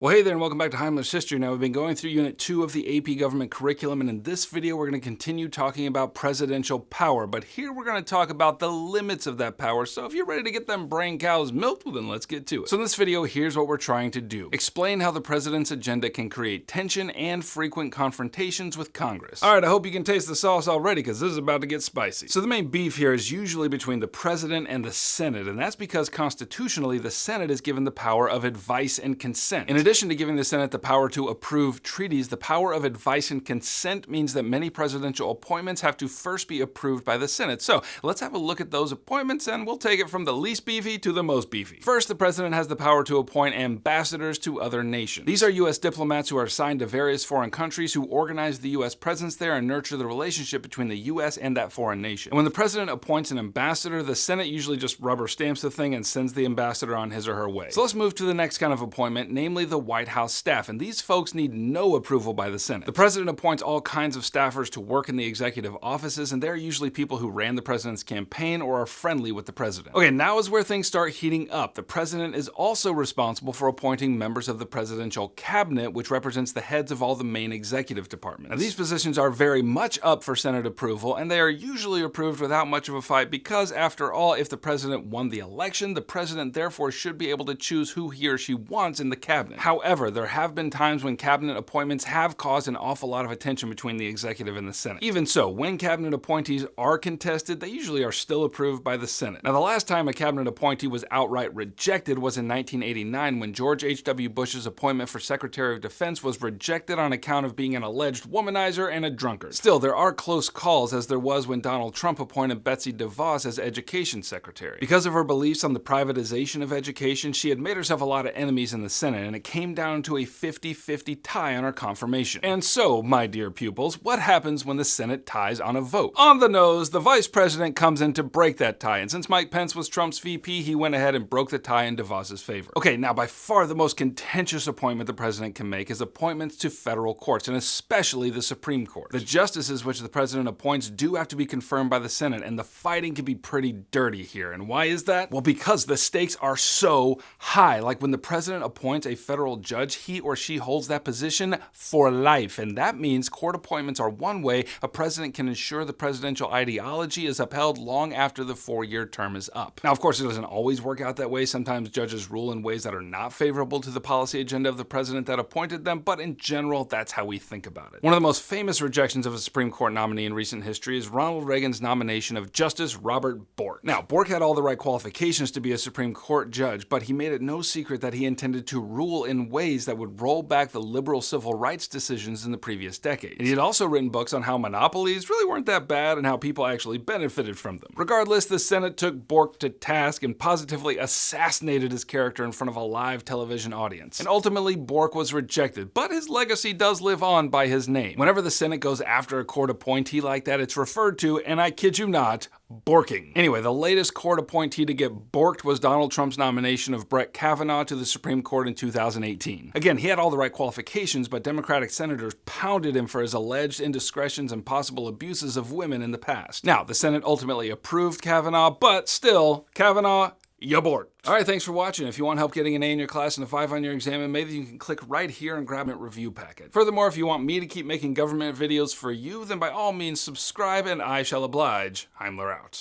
Well, hey there, and welcome back to Heimler's History. Now, we've been going through Unit 2 of the AP Government Curriculum, and in this video, we're going to continue talking about presidential power. But here, we're going to talk about the limits of that power. So if you're ready to get them brain cows milked, well, then let's get to it. So in this video, here's what we're trying to do. Explain how the president's agenda can create tension and frequent confrontations with Congress. All right, I hope you can taste the sauce already, because this is about to get spicy. So the main beef here is usually between the president and the Senate, and that's because constitutionally, the Senate is given the power of advice and consent. In addition to giving the Senate the power to approve treaties, the power of advice and consent means that many presidential appointments have to first be approved by the Senate. So let's have a look at those appointments, and we'll take it from the least beefy to the most beefy. First, the president has the power to appoint ambassadors to other nations. These are U.S. diplomats who are assigned to various foreign countries who organize the U.S. presence there and nurture the relationship between the U.S. and that foreign nation. And when the president appoints an ambassador, the Senate usually just rubber stamps the thing and sends the ambassador on his or her way. So let's move to the next kind of appointment, namely the White House staff, and these folks need no approval by the Senate. The president appoints all kinds of staffers to work in the executive offices, and they're usually people who ran the president's campaign or are friendly with the president. Okay, now is where things start heating up. The president is also responsible for appointing members of the presidential cabinet, which represents the heads of all the main executive departments. Now, these positions are very much up for Senate approval, and they are usually approved without much of a fight because, after all, if the president won the election, the president therefore should be able to choose who he or she wants in the cabinet. However, there have been times when cabinet appointments have caused an awful lot of attention between the executive and the Senate. Even so, when cabinet appointees are contested, they usually are still approved by the Senate. Now, the last time a cabinet appointee was outright rejected was in 1989 when George H.W. Bush's appointment for Secretary of Defense was rejected on account of being an alleged womanizer and a drunkard. Still, there are close calls, as there was when Donald Trump appointed Betsy DeVos as Education Secretary. Because of her beliefs on the privatization of education, she had made herself a lot of enemies in the Senate, and it came down to a 50-50 tie on her confirmation. And so, my dear pupils, what happens when the Senate ties on a vote? On the nose, the vice president comes in to break that tie, and since Mike Pence was Trump's VP, he went ahead and broke the tie in DeVos's favor. Okay, now by far the most contentious appointment the president can make is appointments to federal courts, and especially the Supreme Court. The justices which the president appoints do have to be confirmed by the Senate, and the fighting can be pretty dirty here. And why is that? Well, because the stakes are so high. Like when the president appoints a federal judge, he or she holds that position for life, and that means court appointments are one way a president can ensure the presidential ideology is upheld long after the 4-year term is up. Now, of course, it doesn't always work out that way. Sometimes judges rule in ways that are not favorable to the policy agenda of the president that appointed them, but in general, that's how we think about it. One of the most famous rejections of a Supreme Court nominee in recent history is Ronald Reagan's nomination of Justice Robert Bork. Now, Bork had all the right qualifications to be a Supreme Court judge, but he made it no secret that he intended to rule in ways that would roll back the liberal civil rights decisions in the previous decades. And he had also written books on how monopolies really weren't that bad and how people actually benefited from them. Regardless, the Senate took Bork to task and positively assassinated his character in front of a live television audience. And ultimately, Bork was rejected, but his legacy does live on by his name. Whenever the Senate goes after a court appointee like that, it's referred to, and I kid you not, borking. Anyway, the latest court appointee to get borked was Donald Trump's nomination of Brett Kavanaugh to the Supreme Court in 2018. Again, he had all the right qualifications, but Democratic senators pounded him for his alleged indiscretions and possible abuses of women in the past. Now, the Senate ultimately approved Kavanaugh, but still, Kavanaugh, you're borked. All right, thanks for watching. If you want help getting an A in your class and a 5 on your exam, and maybe you can click right here and grab a review packet. Furthermore, if you want me to keep making government videos for you, then by all means subscribe and I shall oblige. Heimler out.